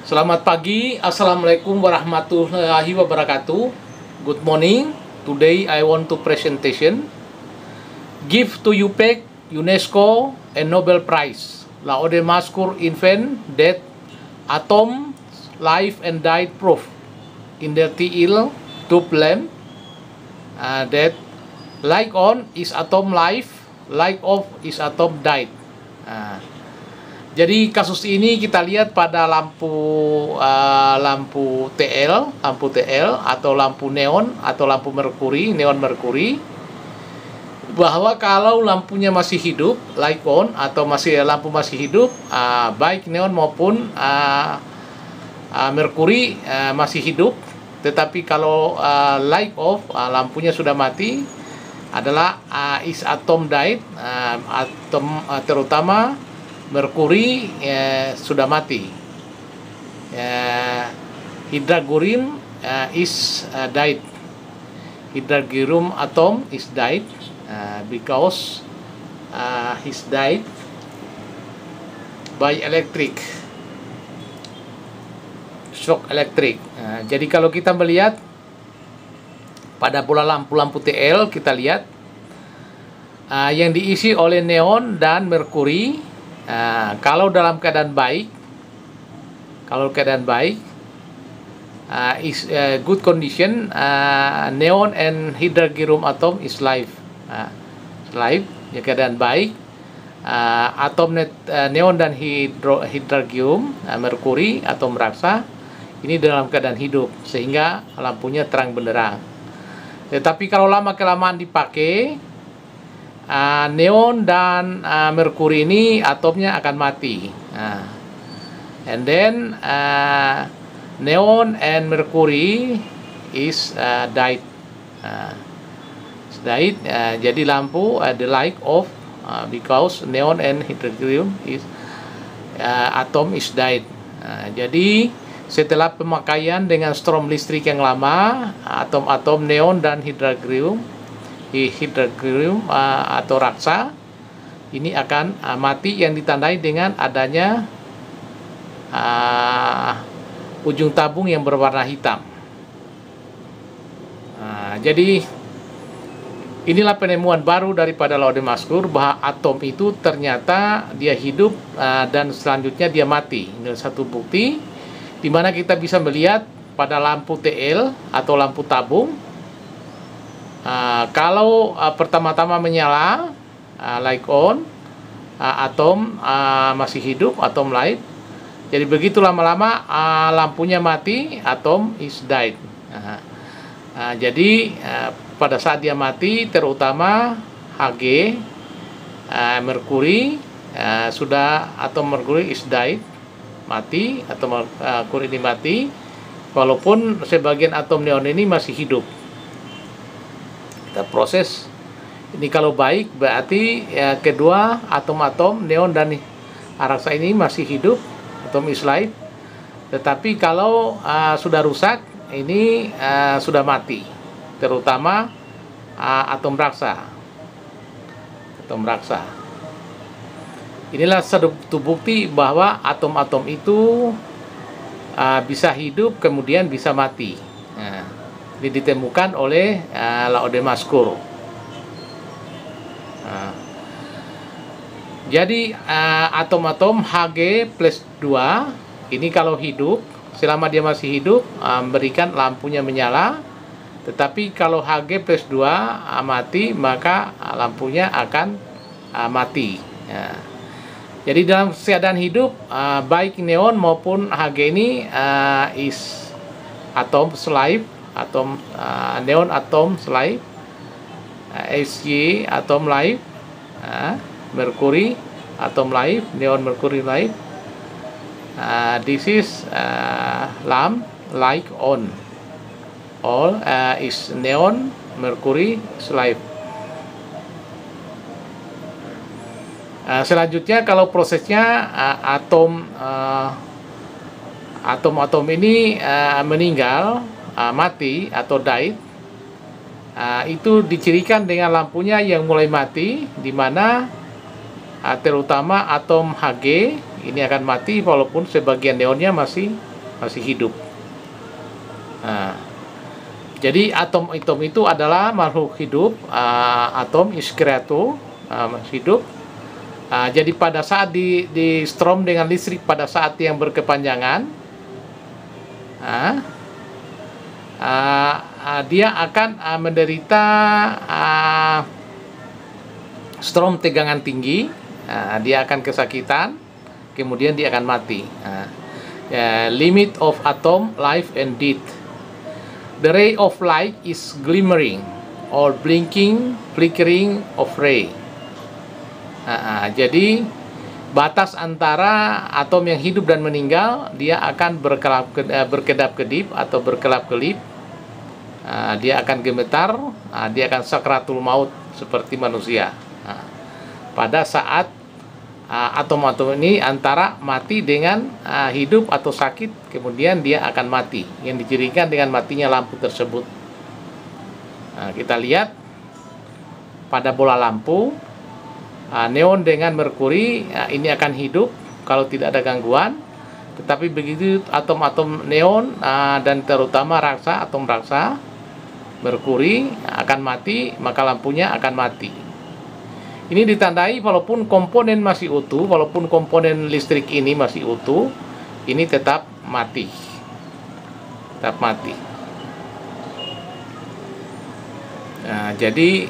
Selamat pagi, Assalamualaikum warahmatullahi wabarakatuh. Good morning. Today I want to presentation give to UPEC, UNESCO, and Nobel Prize. Laode Maskur invent that atom life and died proof in their TIL tube lamp that like on is atom life, like off is atom died. Jadi kasus ini kita lihat pada lampu TL atau lampu neon atau lampu merkuri, neon merkuri, bahwa kalau lampunya masih hidup, light on atau lampu masih hidup, baik neon maupun merkuri masih hidup. Tetapi kalau light off, lampunya sudah mati, adalah is atom died, atom terutama merkuri sudah mati. Hydragurium is died. Hydragurium atom is died because he's died by electric shock electric. Jadi kalau kita melihat pada bola lampu-lampu TL, kita lihat yang diisi oleh neon dan merkuri. Kalau dalam keadaan baik, is good condition, neon and hydragurium atom is live, ya, keadaan baik. Atom neon dan hydragurium merkuri atom raksa ini dalam keadaan hidup sehingga lampunya terang benderang. Tetapi kalau lama kelamaan dipakai, neon dan merkuri ini atomnya akan mati. And then neon and mercury is died. Jadi lampu the light off because neon and hydragurium is atom is died. Jadi setelah pemakaian dengan strom listrik yang lama, atom-atom neon dan hydragurium atau raksa ini akan mati, yang ditandai dengan adanya ujung tabung yang berwarna hitam. Jadi inilah penemuan baru daripada Laode Maskur, bahwa atom itu ternyata dia hidup dan selanjutnya dia mati. Ini satu bukti di mana kita bisa melihat pada lampu TL atau lampu tabung. Kalau pertama-tama menyala, light on, atom masih hidup, atom light. Jadi begitu lama-lama lampunya mati, atom is died. Jadi pada saat dia mati, terutama Hg, merkuri, sudah atom merkuri is died, mati, atom merkuri ini mati, walaupun sebagian atom neon ini masih hidup. Proses ini kalau baik berarti ya, kedua atom-atom neon dan raksa ini masih hidup, atom is life. Tetapi kalau sudah rusak, ini sudah mati, terutama atom raksa. Inilah satu bukti bahwa atom-atom itu bisa hidup kemudian bisa mati. Ini ditemukan oleh Laode Maskur. Jadi atom-atom Hg+2 ini kalau hidup, selama dia masih hidup, memberikan lampunya menyala. Tetapi kalau Hg+2 mati, maka lampunya akan mati. Jadi dalam keadaan hidup, baik neon maupun Hg ini is atom life, atom neon atom life, Hg atom life, mercury atom life, neon mercury life. This is lamp light on, all is neon mercury life. Selanjutnya kalau prosesnya atom-atom ini meninggal, mati atau died, itu dicirikan dengan lampunya yang mulai mati, di mana terutama atom Hg ini akan mati walaupun sebagian neonnya masih masih hidup. Nah, jadi atom itu adalah makhluk hidup. Atom is creator, masih hidup. Jadi pada saat di strom dengan listrik pada saat yang berkepanjangan, dia akan menderita strom tegangan tinggi. Dia akan kesakitan, kemudian dia akan mati. Limit of atom life and death. The ray of light is glimmering or blinking, flickering of ray. Jadi batas antara atom yang hidup dan meninggal, dia akan berkedap-kedip atau berkelap-kelip. Dia akan gemetar, dia akan sakratul maut seperti manusia. Pada saat atom-atom ini antara mati dengan hidup atau sakit, kemudian dia akan mati, yang dicirikan dengan matinya lampu tersebut. Kita lihat pada bola lampu, neon dengan merkuri, ini akan hidup kalau tidak ada gangguan. Tetapi begitu atom-atom neon dan terutama atom raksa merkuri akan mati, maka lampunya akan mati. Ini ditandai walaupun komponen masih utuh, walaupun komponen listrik ini masih utuh, ini tetap mati. Tetap mati. Jadi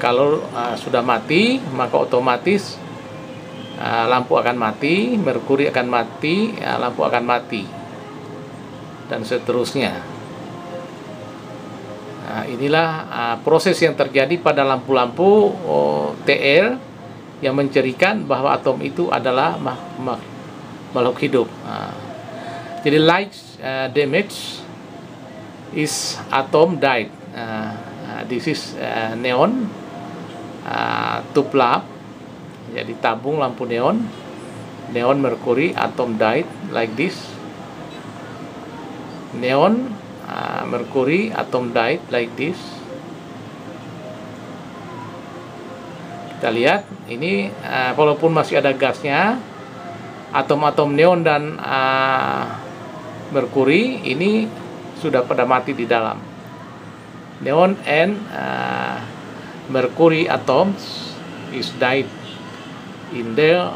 kalau sudah mati, maka otomatis lampu akan mati, merkuri akan mati, lampu akan mati, dan seterusnya. Inilah proses yang terjadi pada lampu-lampu TL yang mencirikan bahwa atom itu adalah makhluk hidup. Jadi light damage is atom died. This is neon tube lamp. Jadi tabung lampu neon merkuri, atom died like this. Neon merkuri, atom died like this. Kita lihat ini walaupun masih ada gasnya, atom-atom neon dan merkuri ini sudah pada mati di dalam. Neon and mercury atoms is died in the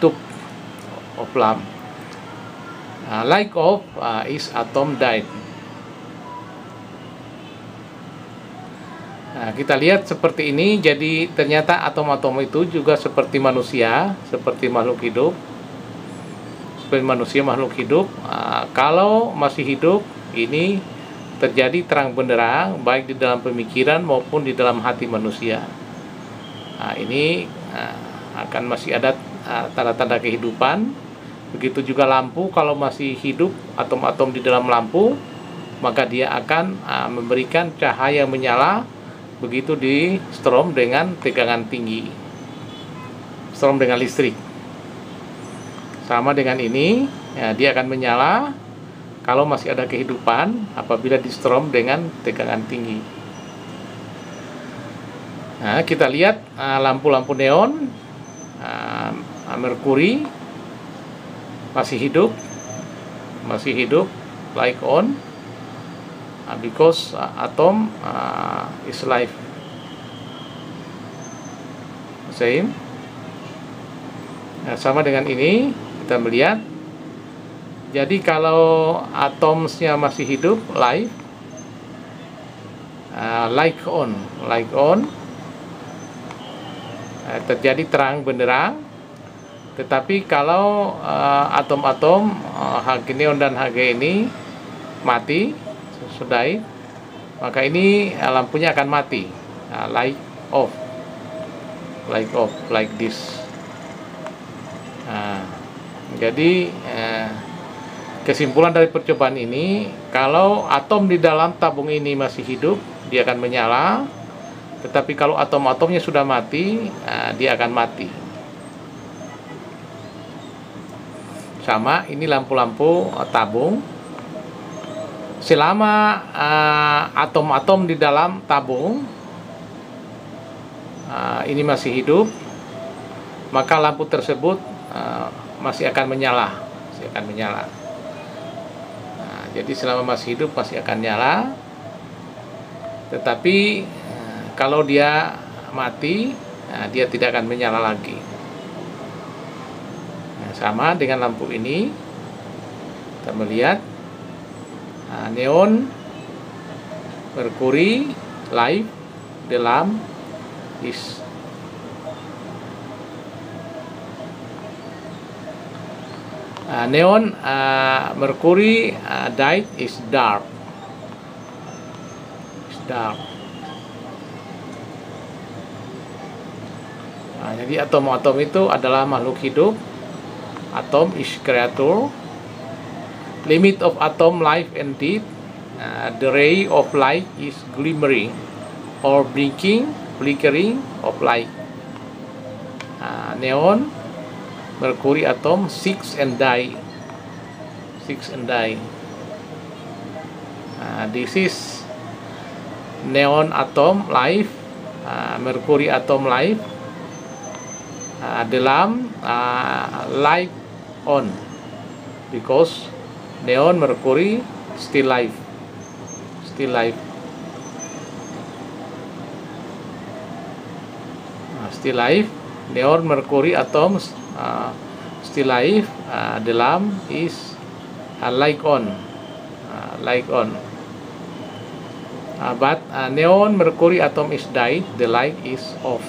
tube of lamp. Light of is atom died. Kita lihat seperti ini. Jadi ternyata atom-atom itu juga seperti manusia, seperti makhluk hidup, seperti manusia makhluk hidup. Kalau masih hidup, ini terjadi terang benderang baik di dalam pemikiran maupun di dalam hati manusia. Ini akan masih ada tanda-tanda kehidupan. Begitu juga lampu, kalau masih hidup atom-atom di dalam lampu, maka dia akan memberikan cahaya menyala. Begitu di strom dengan tegangan tinggi, strom dengan listrik. Sama dengan ini, dia akan menyala kalau masih ada kehidupan apabila di strom dengan tegangan tinggi. Kita lihat lampu-lampu neon, merkuri masih hidup, light on, because atom is life. Same. Sama dengan ini kita melihat. Jadi kalau atomnya masih hidup, life, light on, terjadi terang benderang. Tetapi kalau atom-atom Hg neon dan Hg ini mati, sudah, maka ini lampunya akan mati. Light off like this. Jadi kesimpulan dari percobaan ini, kalau atom di dalam tabung ini masih hidup, dia akan menyala. Tetapi kalau atom-atomnya sudah mati, dia akan mati. Sama, ini lampu-lampu tabung. Selama atom-atom di dalam tabung ini masih hidup, maka lampu tersebut masih akan menyala, Jadi selama masih hidup masih akan nyala. Tetapi kalau dia mati, dia tidak akan menyala lagi. Sama dengan lampu ini, kita melihat neon, merkuri, light, the lamp is neon, mercury, died is dark. Jadi atom-atom itu adalah makhluk hidup. Atom is creator. Limit of atom life and death. The ray of light is glimmering or flickering of light. Neon, mercury atom, 6 and die. This is neon atom life, mercury atom life. The lamp light on because neon, mercury still life. Still life. Neon, mercury atoms still life. The lamp is light on. But neon, mercury atom is died. The light is off.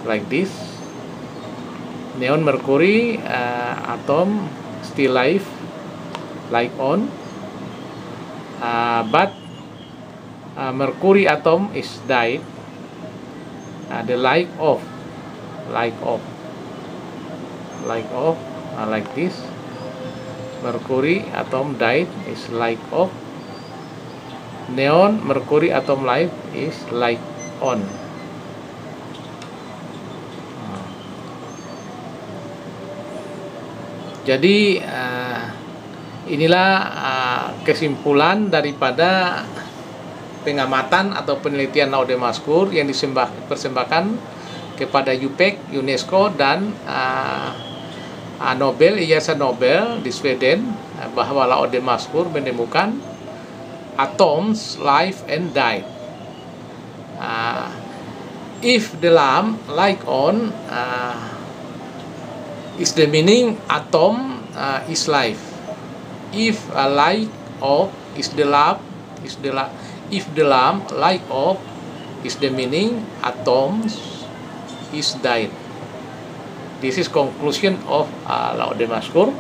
Like this. Neon, mercury atom still life, light on. But mercury atom is died. The light off. Like this. Mercury atom died is light off. Neon, mercury atom life is light on. Jadi inilah kesimpulan daripada pengamatan atau penelitian Laude Maskur yang dipersembahkan kepada UPEC, UNESCO, dan Nobel, Yayasan Nobel di Sweden, bahwa Laude Maskur menemukan atoms life and die. If the lamp light on, is the meaning atom is life. If a light off is the lamp, if the lamp light off is the meaning atoms is died. This is conclusion of Laude Maskur.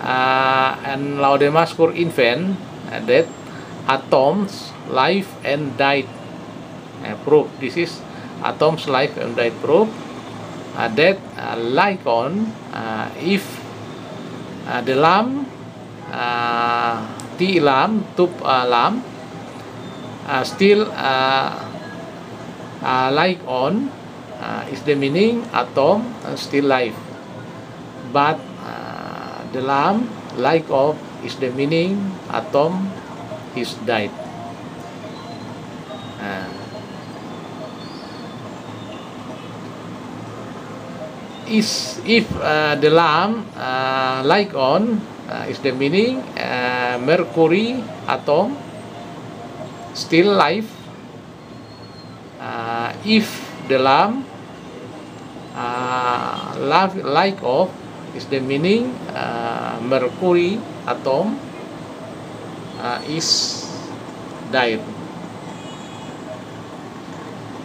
And Laude Maskur invent that atoms life and died proof. This is atoms life and died proof. That light on if the lamp tube lamp still light on is the meaning atom still life, but the lamp light off is the meaning atom is died. If the lamp light on is the meaning mercury atom still life. If the lamp light off is the meaning mercury atom is died.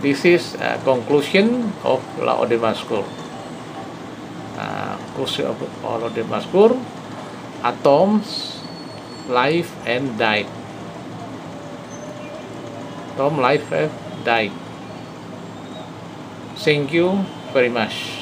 This is conclusion of Laude Maskur. Conclusion of Laude Maskur: atoms, life, and died. Atom, life, and died. Thank you very much.